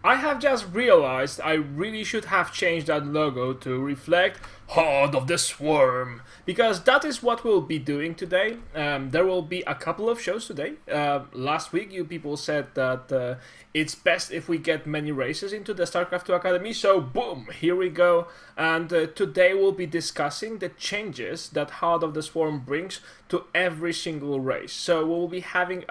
I have just realized I really should have changed that logo to reflect Horde of the Swarm, because that is what we'll be doing today. There will be a couple of shows today. Last week you people said that it's best if we get many races into the Starcraft 2 Academy, so boom, here we go. And today we'll be discussing the changes that Horde of the Swarm brings to every single race. So we'll be having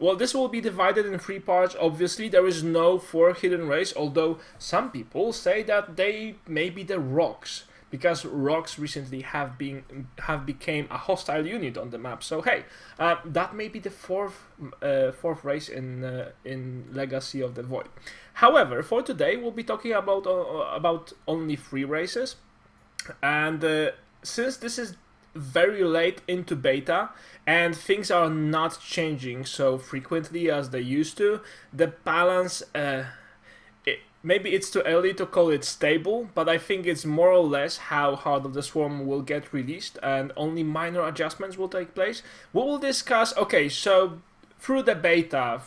well, this will be divided in 3 parts. Obviously, there is no 4th hidden race, although some people say that they may be the rocks, because rocks recently have became a hostile unit on the map. So hey, that may be the fourth race in Legacy of the Void. However, for today we'll be talking about only 3 races, and since this is very late into beta and things are not changing so frequently as they used to, the balance, maybe it's too early to call it stable, but I think it's more or less how Heart of the Swarm will get released, and only minor adjustments will take place. We will discuss, okay, so through the beta,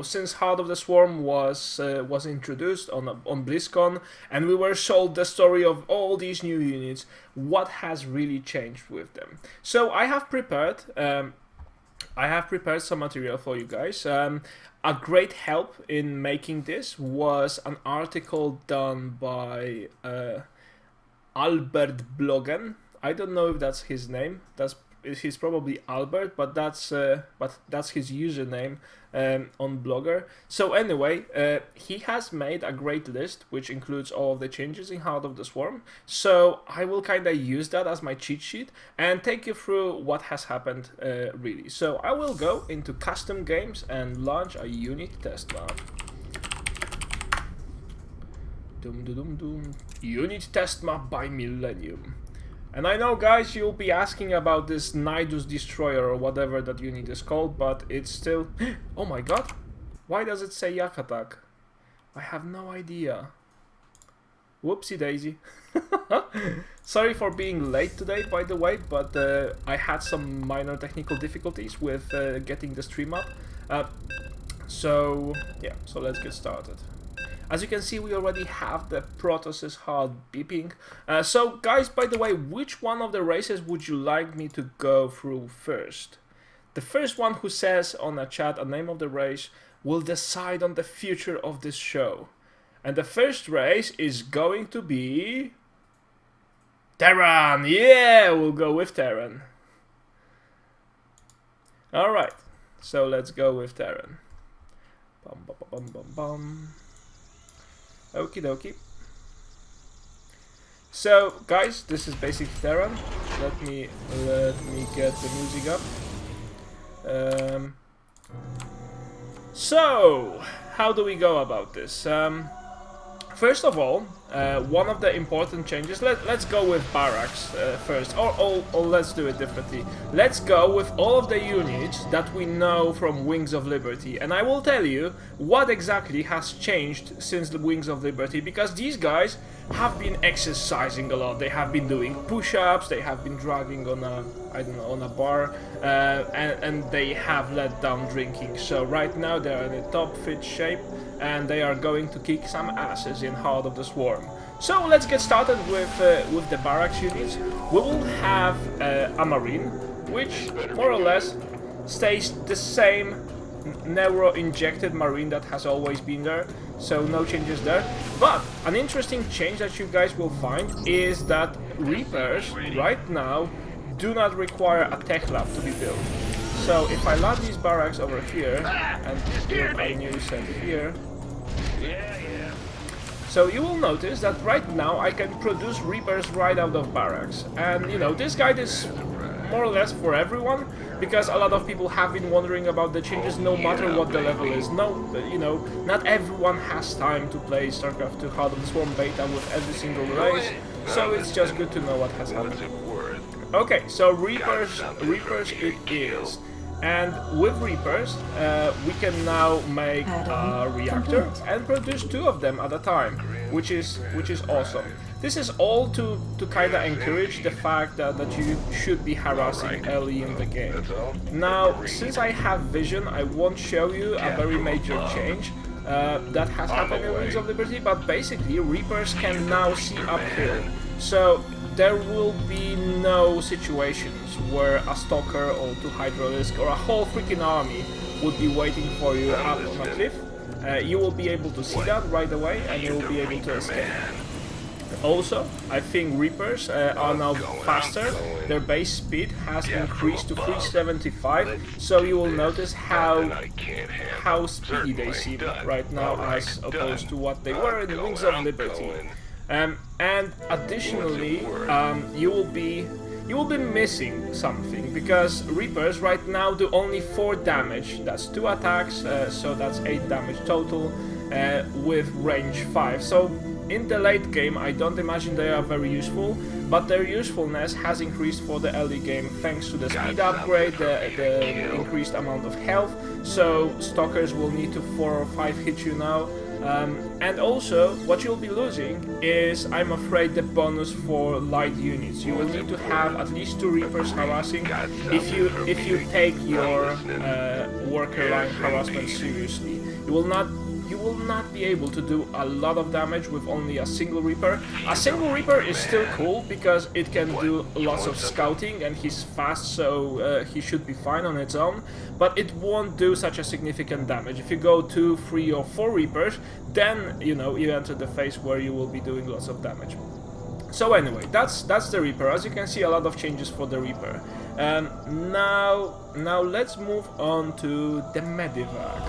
since Heart of the Swarm was introduced on BlizzCon, and we were sold the story of all these new units, what has really changed with them? So I have prepared some material for you guys. A great help in making this was an article done by Albert Bloggen. I don't know if that's his name. He's probably Albert, but that's his username on Blogger. So anyway, he has made a great list which includes all of the changes in Heart of the Swarm. So I will kind of use that as my cheat sheet and take you through what has happened really. So I will go into custom games and launch a unit test map. Unit test map by Millennium. And I know, guys, you'll be asking about this Nidus Destroyer or whatever that unit is called, but it's still... Oh my god! Why does it say Yak Attack? I have no idea. Whoopsie daisy. Sorry for being late today, by the way, but I had some minor technical difficulties with getting the stream up. So let's get started. As you can see, we already have the Protoss's heart beeping. So guys, by the way, which one of the races would you like me to go through first? The first one who says on a chat a name of the race will decide on the future of this show. And the first race is going to be... Terran! Yeah, we'll go with Terran. Alright, so let's go with Terran. Bum, bum, bum, bum, bum. Okie dokie. So guys, this is basically Terran. Let me get the music up. So how do we go about this? First of all, one of the important changes, let's go with barracks first, or let's do it differently. Let's go with all of the units that we know from Wings of Liberty, and I will tell you what exactly has changed since the Wings of Liberty, because these guys have been exercising a lot. They have been doing push-ups, they have been dragging on a bar, and they have let down drinking. So right now they are in a top fit shape, and they are going to kick some asses in Heart of the Swarm. So let's get started with the barracks units. We will have a Marine, which more or less stays the same neuro-injected Marine that has always been there, so no changes there. But an interesting change that you guys will find is that Reapers right now do not require a tech lab to be built. So if I land these barracks over here and build a new set here, so you will notice that right now I can produce Reapers right out of barracks. And you know, this guide is more or less for everyone, because a lot of people have been wondering about the changes no matter what the level is. No, you know, not everyone has time to play Starcraft 2 Heart of the Swarm beta with every single race, so it's just good to know what has happened. Okay, so Reapers it is. And with Reapers, we can now make a reactor and produce 2 of them at a time, which is awesome. This is all to kind of encourage the fact that you should be harassing early in the game. Now, since I have vision, I won't show you a very major change. that has happened in Wings of Liberty, but basically Reapers can now see uphill. So there will be no situations where a Stalker or 2 Hydralisk or a whole freaking army would be waiting for you up on a cliff. You will be able to see that right away, and you will be able to escape. Also, I think Reapers are now faster. Their base speed has increased to 375, so you will notice how speedy they seem right now as opposed to what they were in Wings of Liberty. And additionally, you will be missing something, because Reapers right now do only 4 damage. That's 2 attacks, so that's 8 damage total, with range 5. So in the late game, I don't imagine they are very useful, but their usefulness has increased for the early game thanks to the speed upgrade, the increased amount of health, so Stalkers will need to 4 or 5 hit you now. And also, what you'll be losing is, I'm afraid, the bonus for light units. You will need to have at least 2 Reapers harassing if you take your worker line harassment seriously. You will not be able to do a lot of damage with only a single Reaper. A single Reaper is still cool because it can do lots of scouting and he's fast, so he should be fine on its own, but it won't do such a significant damage. If you go 2, 3 or 4 Reapers, then you enter the phase where you will be doing lots of damage. So anyway, that's the Reaper. As you can see, a lot of changes for the Reaper. Now let's move on to the Medivac.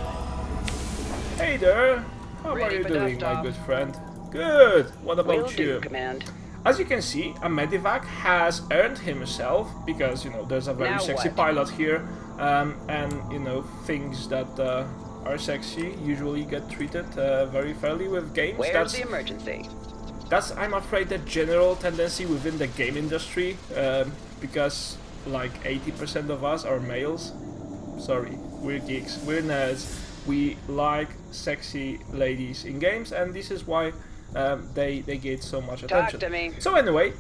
Hey there, how are you doing, my good friend? Good, what about you? As you can see, a Medivac has earned himself, because, there's a very sexy pilot here, and, things that are sexy usually get treated very fairly with games. Where's the emergency? That's, I'm afraid, the general tendency within the game industry, because, like, 80% of us are males. Sorry, we're geeks, we're nerds. We like sexy ladies in games, and this is why they get so much attention. Talk to me. So anyway,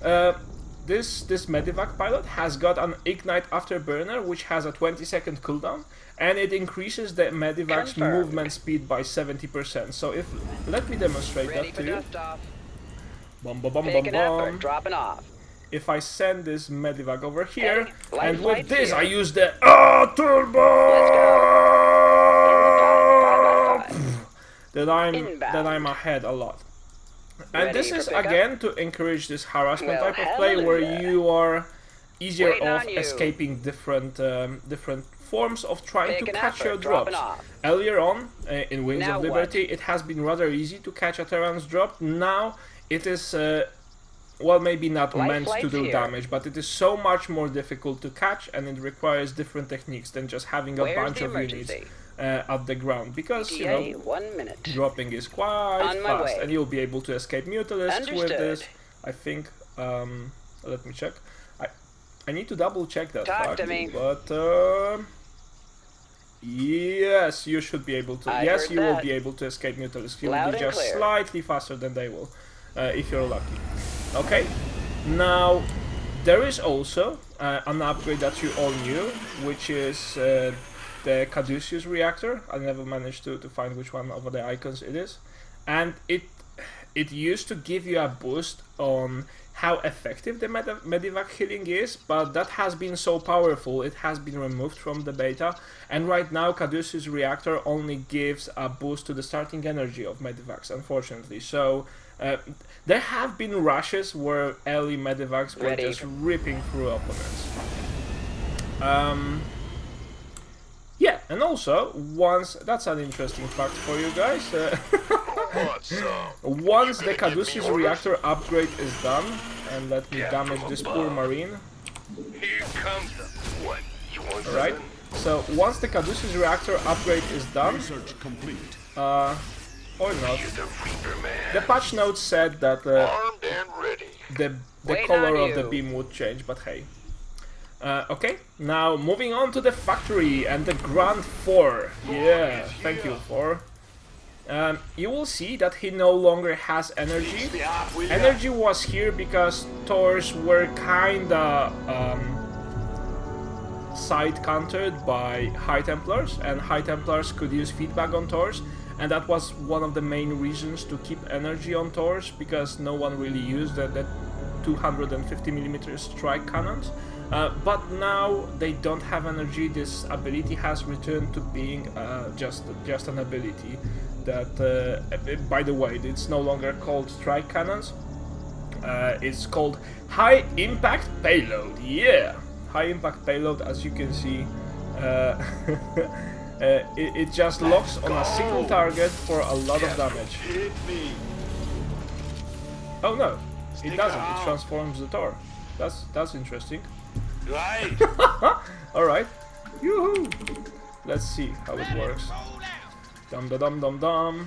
this Medivac pilot has got an Ignite Afterburner, which has a 20-second cooldown, and it increases the Medivac's movement speed by 70%. So let me demonstrate that to you. Bum bum bum bum bum. Dropping off. If I send this Medivac over here, Hey, and with this here. I use the turbo. That I'm ahead a lot. And this is again to encourage this harassment type of play where you are easier off escaping different forms of trying to catch your drops. Earlier on in Wings of Liberty it has been rather easy to catch a Terran's drop. Now it is well, maybe not meant to do damage, but it is so much more difficult to catch, and it requires different techniques than just having a bunch of units at the ground, because dropping is quite fast, and you'll be able to escape Mutalisks with this. I think, let me check. I need to double check that fact, but yes, you should be able to. Yes, you will be able to escape Mutalisks. You will be just slightly faster than they will, if you're lucky. Okay, now there is also an upgrade that you all knew, which is the Caduceus reactor. I never managed to find which one of the icons it is, and it used to give you a boost on how effective the Medivac healing is, but that has been so powerful it has been removed from the beta, and right now Caduceus reactor only gives a boost to the starting energy of Medivacs, unfortunately. So there have been rushes where early Medivacs were just ripping through opponents. Yeah, and also, that's an interesting fact for you guys, once the Caduceus reactor upgrade is done, and let me damage this poor marine. Alright, so once the Caduceus reactor upgrade is done, or not, the patch notes said that the color of the beam would change, but hey. Okay, now moving on to the factory and the Grand 4. Yeah, thank you, 4. You will see that he no longer has energy. Energy was here because Thors were kinda side countered by High Templars, and High Templars could use feedback on Thors. and that was one of the main reasons to keep energy on Thors, because no one really used that 250mm strike cannons. But now they don't have energy. This ability has returned to being just an ability. That, by the way, it's no longer called strike cannons. It's called high impact payload. Yeah, high impact payload. As you can see, it just locks on a single target for a lot of damage. Oh no, it doesn't. It transforms the Thor. That's interesting. Right. Alright. Yoo-hoo! Let's see how it works. Dum da dum dum dum.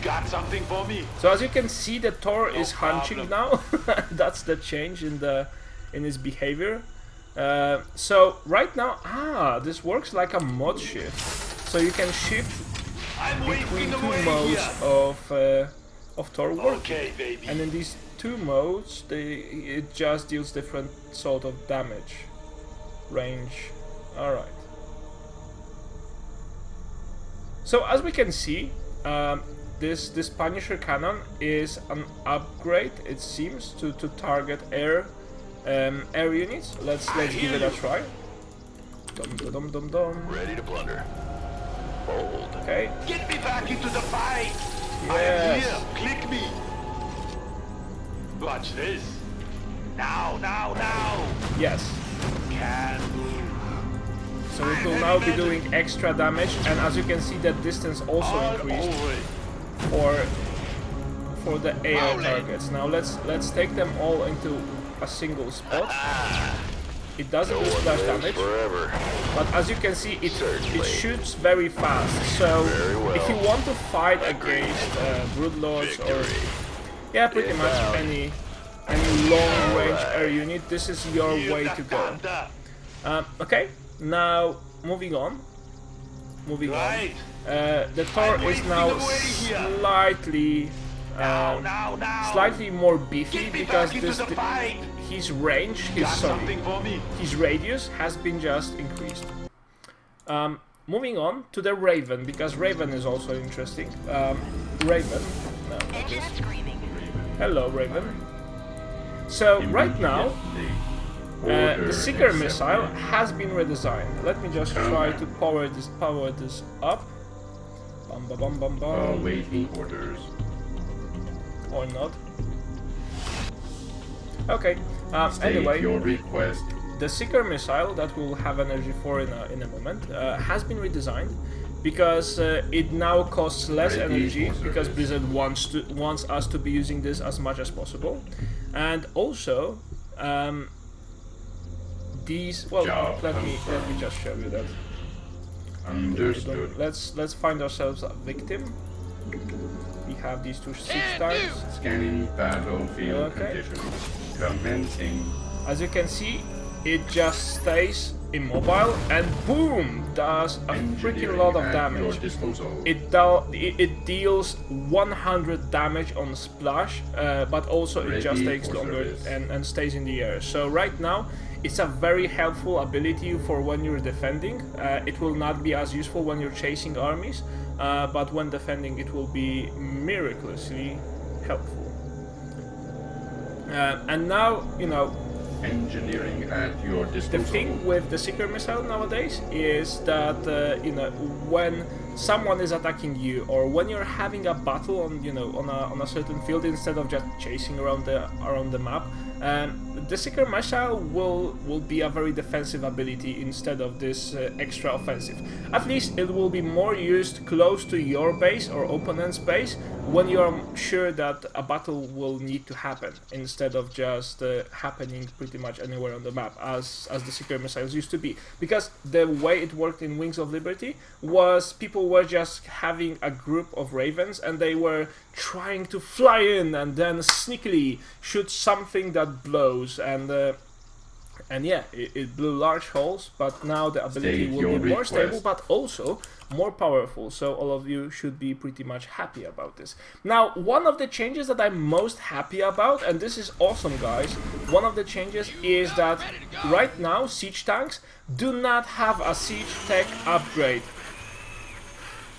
Got something for me? So as you can see, the Thor is hunching now. That's the change in his behavior. So right now, this works like a mod shift. So you can shift between two modes of Thor working. Okay, baby. And in these two modes, it just deals different sort of damage range. Alright. So as we can see, this Punisher cannon is an upgrade, it seems, to target air units. Let's give it a try. Dum dum dum dum dum. Ready to plunder. Bold. Okay. Get me back into the fight. Yes. I am here. Click me. Watch this. Now. Yes. Can So it will now be doing extra damage, and as you can see, that distance also increased for the air targets. Now let's take them all into a single spot. It doesn't do splash damage, but as you can see, it shoots very fast. So if you want to fight against Broodlords or pretty much any long range air unit, this is your way to go. Okay, now moving on. The Thor is now slightly more beefy because his range, his radius has been just increased. Moving on to the Raven, because Raven is also interesting. Raven. No, not this. Hello, Raven. So right now, the Seeker missile has been redesigned. Let me just try to power this up. Bum bum bum bum bum. Awaiting orders. Or not. Okay. Anyway, your request. The Seeker missile that we'll have energy for in a moment has been redesigned because it now costs less energy because Blizzard wants us to be using this as much as possible, and also these. Well, let me just show you that. Understood. Let's find ourselves a victim. We have these two 6 times. Scanning battlefield conditions. Commencing. As you can see, it just stays immobile and boom, does a freaking lot of damage. It deals 100 damage on splash, but also it just takes longer and stays in the air. So right now, it's a very helpful ability for when you're defending. It will not be as useful when you're chasing armies, but when defending it will be miraculously helpful. And now, you know, engineering at your disposal. The thing with the Seeker missile nowadays is that you know, when someone is attacking you or when you're having a battle on a certain field, instead of just chasing around the map, the Seeker missile will be a very defensive ability instead of this extra offensive. At least it will be more used close to your base or opponent's base when you are sure that a battle will need to happen, instead of just happening pretty much anywhere on the map as the Seeker missiles used to be. Because the way it worked in Wings of Liberty was people were just having a group of ravens and they were trying to fly in and then sneakily shoot something that blows, and And yeah, it blew large holes, but now the ability State will your be more stable, request. but also more powerful. So all of you should be pretty much happy about this. Now, one of the changes that I'm most happy about, and this is awesome, guys, one of the changes is that right now siege tanks do not have a siege tech upgrade.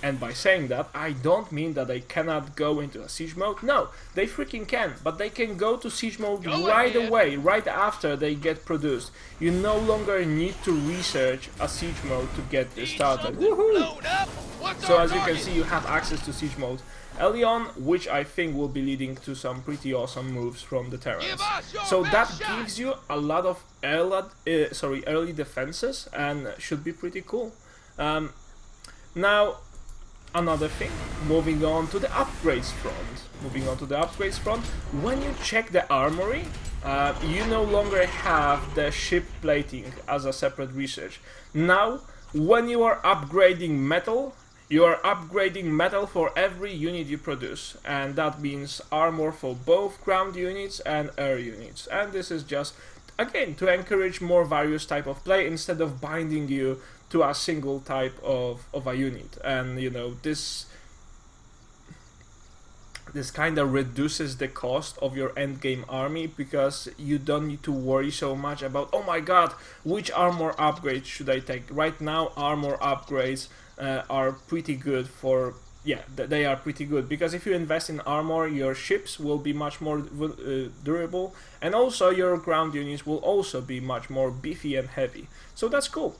And by saying that, I don't mean that they cannot go into a siege mode. No, they freaking can, but they can go to siege mode right away, right after they get produced. You no longer need to research a siege mode to get this started. Woohoo! So as you can see, you have access to siege mode early on, which I think will be leading to some pretty awesome moves from the Terrans. So that gives you a lot of early defenses and should be pretty cool. Now, another thing, moving on to the upgrades front. When you check the armory, you no longer have the ship plating as a separate research. Now, when you are upgrading metal, you are upgrading metal for every unit you produce, and that means armor for both ground units and air units. And this is just, again, to encourage more various type of play instead of binding you to a single type of a unit. And you know, this kind of reduces the cost of your endgame army, because you don't need to worry so much about, oh my god, which armor upgrade should I take. Right now armor upgrades are pretty good for, yeah, they are pretty good, because if you invest in armor, your ships will be much more durable, and also your ground units will also be much more beefy and heavy. So that's cool.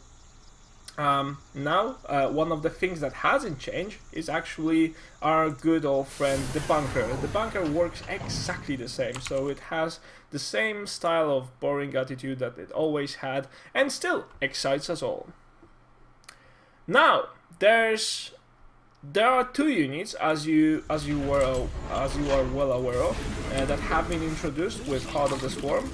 Now, one of the things that hasn't changed is actually our good old friend, the bunker. The bunker works exactly the same, so it has the same style of boring attitude that it always had, and still excites us all. Now, there are two units, as you are well aware of, that have been introduced with Heart of the Swarm.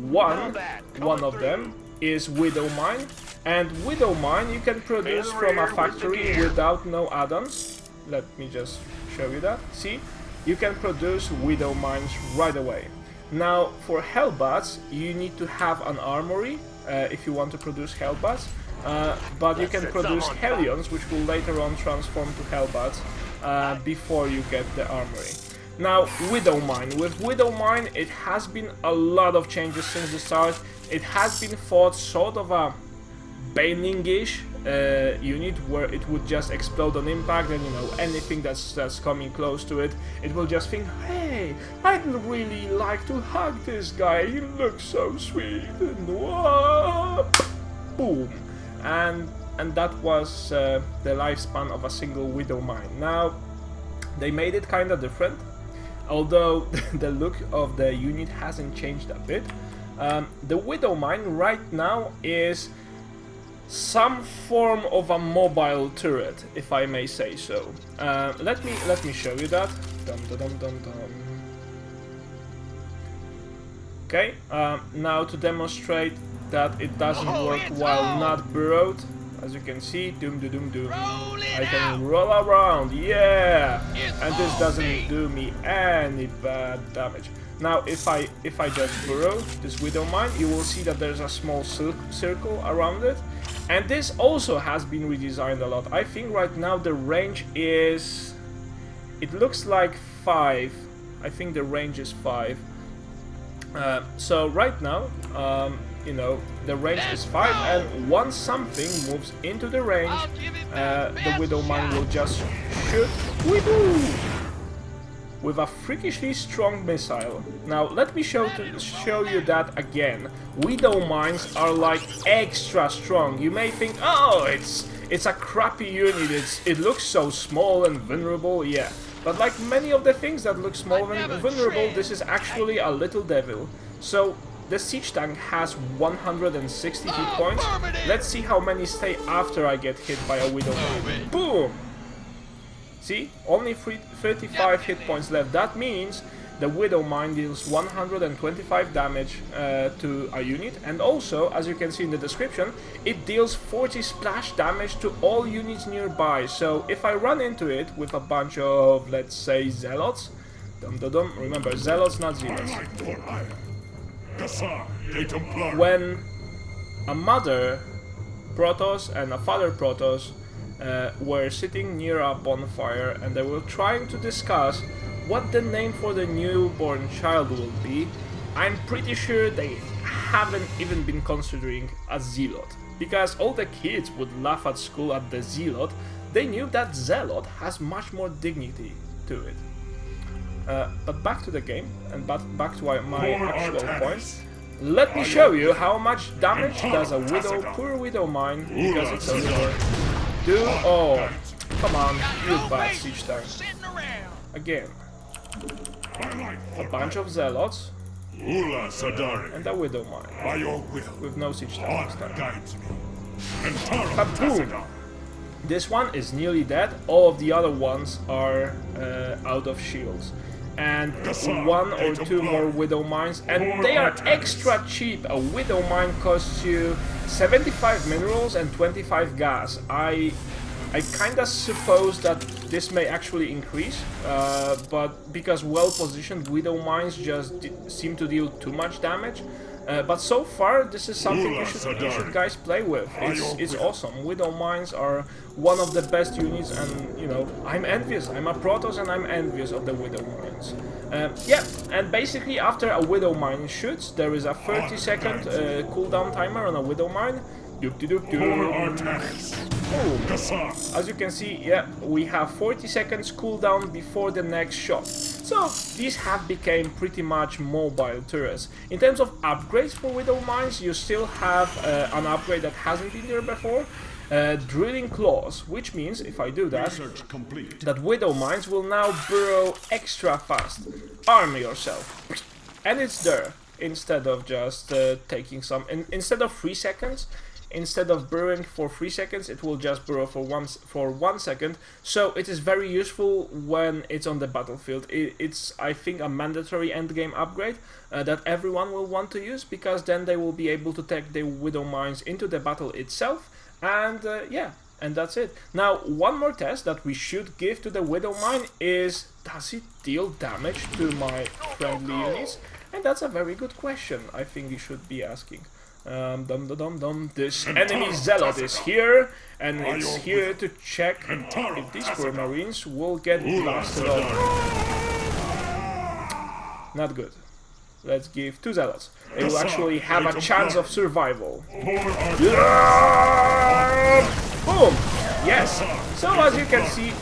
One of them is Widow Mine. And Widow Mine you can produce from a factory without no add-ons. Let me just show you that. See? You can produce Widow Mines right away. Now, for Hellbats, you need to have an armory if you want to produce Hellbats. But you can produce Hellions, which will later on transform to Hellbats before you get the armory. Now, Widow Mine. With Widow Mine, it has been a lot of changes since the start. It has been thought sort of a Baneling-ish unit, where it would just explode on impact, and you know, anything that's coming close to it, it will just think, hey, I'd really like to hug this guy, he looks so sweet, and boom. And that was the lifespan of a single Widow Mine. Now, they made it kind of different, although the look of the unit hasn't changed a bit. The Widow Mine right now is some form of a mobile turret, if I may say so. Let me show you that. Okay, now to demonstrate that it doesn't work while not burrowed, as you can see, doom. I can roll around, yeah, and this doesn't do me any bad damage. Now, if I just burrow this Widow Mine, you will see that there's a small circle around it. And this also has been redesigned a lot. I think right now the range is... it looks like 5. I think the range is 5. So right now, you know, the range is 5, and once something moves into the range, the Widow Mine will just shoot with a freakishly strong missile. Now let me show you that again. Widow Mines are like extra strong. You may think, oh, it's a crappy unit, it looks so small and vulnerable, yeah. But like many of the things that look small and vulnerable, this is actually a little devil. So the siege tank has 160 hit points. Let's see how many stay after I get hit by a Widow Mine. Boom! See, only 35 hit points left. That means the Widow Mine deals 125 damage to a unit, and also, as you can see in the description, it deals 40 splash damage to all units nearby. So if I run into it with a bunch of, let's say, Zealots, remember, Zealots, not Zealots. when a mother Protoss and a father Protoss were sitting near a bonfire and they were trying to discuss what the name for the newborn child will be. I'm pretty sure they haven't even been considering a Zealot, because all the kids would laugh at school at the Zealot. They knew that Zealot has much more dignity to it. But back to the game, and back to my actual point. Let me show you how much damage does a poor Widow mine, because it's a war. Oh, come on, you bad siege tank. Again. A bunch of Zealots. And a Widow mine. With no siege tank this time. Kaboom! This one is nearly dead, all of the other ones are out of shields. And one or two more Widow mines, and they are extra cheap. A Widow mine costs you 75 minerals and 25 gas. I kinda suppose that this may actually increase, but because well-positioned Widow mines just seem to deal too much damage. But so far, this is something you should guys play with. It's awesome. Widow mines are one of the best units, and you know, I'm envious. I'm a Protoss and I'm envious of the Widow mines. Yeah, and basically after a Widow mine shoots, there is a 30-second cooldown timer on a Widow mine. As you can see, yeah, we have 40 seconds cooldown before the next shot. So these have become pretty much mobile turrets. In terms of upgrades for Widow mines, you still have an upgrade that hasn't been there before. Drilling claws, which means if I do that, that Widow mines will now burrow extra fast. Arm yourself, and it's there instead of just taking some. Instead of 3 seconds. Instead of burrowing for 3 seconds, it will just burrow for 1 second. So it is very useful when it's on the battlefield. It's, I think, a mandatory endgame upgrade that everyone will want to use, because then they will be able to take the Widow mines into the battle itself. And yeah, and that's it. Now, one more test that we should give to the Widow mine is, does it deal damage to my friendly units? And that's a very good question, I think you should be asking. This enemy Zealot is here, and it's here to check if these poor Marines will get blasted off. Not good. Let's give 2 Zealots. They will actually have a chance of survival. Boom! Yes! So as you can see,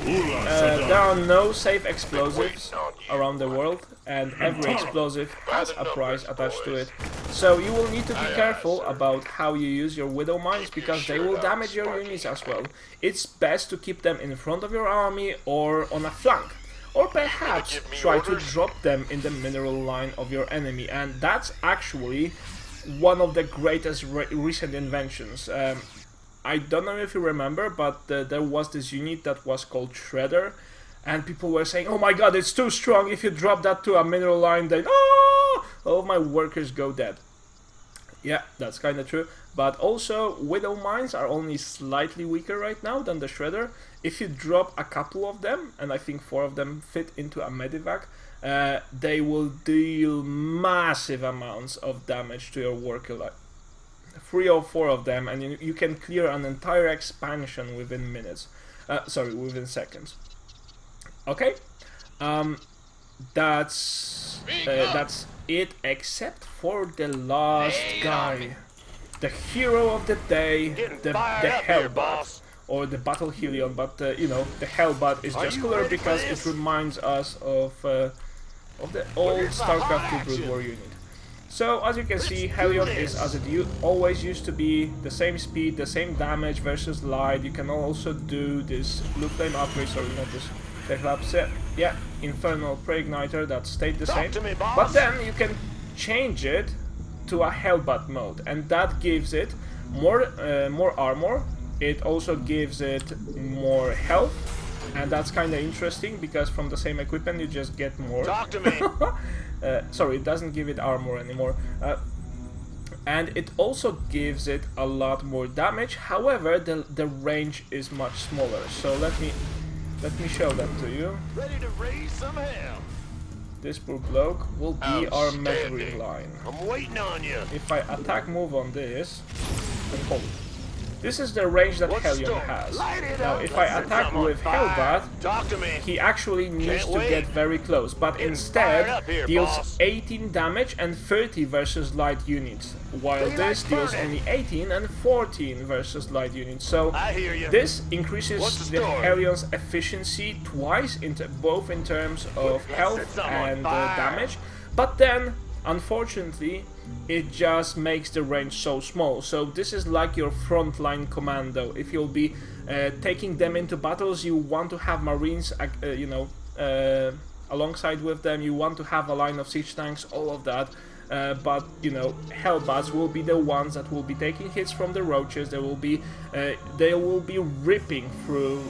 there are no safe explosives around the world, and every explosive has a price attached to it. So you will need to be careful about how you use your Widow mines, because they will damage your units as well. It's best to keep them in front of your army or on a flank, or perhaps try to drop them in the mineral line of your enemy, and that's actually one of the greatest recent inventions. I don't know if you remember, but there was this unit that was called Shredder, and people were saying, oh my god, it's too strong, if you drop that to a mineral line, then all of my workers go dead. Yeah, that's kinda true, but also Widow mines are only slightly weaker right now than the Shredder. If you drop a couple of them, and I think 4 of them fit into a medivac, they will deal massive amounts of damage to your worker line. 3 or 4 of them, and you can clear an entire expansion within minutes. Within seconds. Okay, that's it, except for the last guy, the hero of the day, the Hellbat, or the Battle Helion. But you know, the Hellbat is just cooler because it reminds us of the old Starcraft 2 Brood War unit. So as you can see, Helion is as it always used to be, the same speed, the same damage versus light. You can also do this blue flame upgrade, sorry, not this, yeah, Infernal Pre-Igniter, that stayed the same. But then you can change it to a Hellbat mode, and that gives it more armor. It also gives it more health, and that's kind of interesting because from the same equipment you just get more. Talk to me. Sorry, it doesn't give it armor anymore. And it also gives it a lot more damage. However, the range is much smaller. So let me show that to you. Ready to raise some hell. This poor bloke will be our measuring Outstanding. line. I'm waiting on you. If I attack move on this, oh, this is the range that What's Hellion still? has. Light it Now up. if I Let's attack come on with fire. Hellbat, Talk to me. he actually needs Can't to wait. get very close, but Getting instead fired up here, deals boss. 18 damage and 30 versus light units, while Daylight this deals burning. only 18 and 14 versus light units. So I hear you. this What's increases the the story? Hellion's efficiency twice, both in terms of Let's health set some on and fire. damage, but then unfortunately it just makes the range so small. So this is like your frontline commando. If you'll be taking them into battles, you want to have marines alongside with them, you want to have a line of siege tanks, all of that. But you know, Hellbats will be the ones that will be taking hits from the roaches. They will be ripping through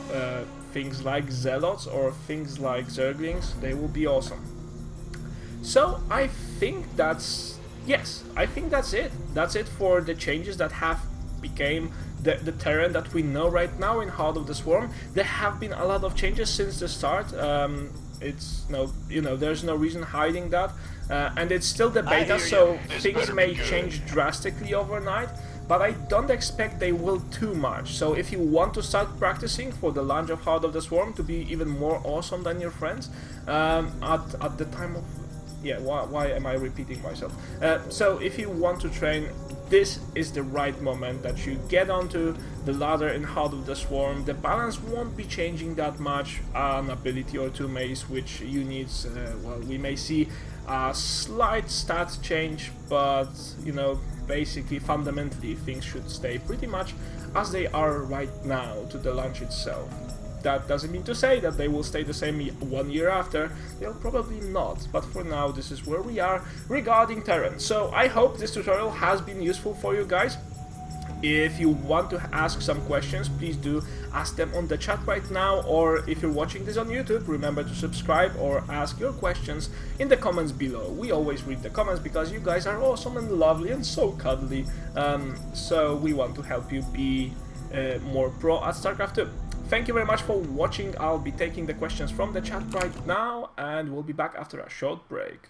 things like zealots or things like zerglings. They will be awesome. So I think that's it. That's it for the changes that have became the Terran that we know right now in Heart of the Swarm. There have been a lot of changes since the start. It's there's no reason hiding that, and it's still the beta, hear so you. This things better may be good. change drastically overnight. But I don't expect they will too much. So if you want to start practicing for the launch of Heart of the Swarm to be even more awesome than your friends, at the time of why am I repeating myself? So if you want to train, this is the right moment that you get onto the ladder in Heart of the Swarm. The balance won't be changing that much. An ability or two may switch units. We may see a slight stat change, but basically fundamentally things should stay pretty much as they are right now to the launch itself. That doesn't mean to say that they will stay the same 1 year after. They'll probably not, but for now this is where we are regarding Terran. So I hope this tutorial has been useful for you guys. If you want to ask some questions, please do ask them on the chat right now, or if you're watching this on YouTube, remember to subscribe or ask your questions in the comments below. We always read the comments because you guys are awesome and lovely and so cuddly, so we want to help you be more pro at Starcraft 2. Thank you very much for watching. I'll be taking the questions from the chat right now, and we'll be back after a short break.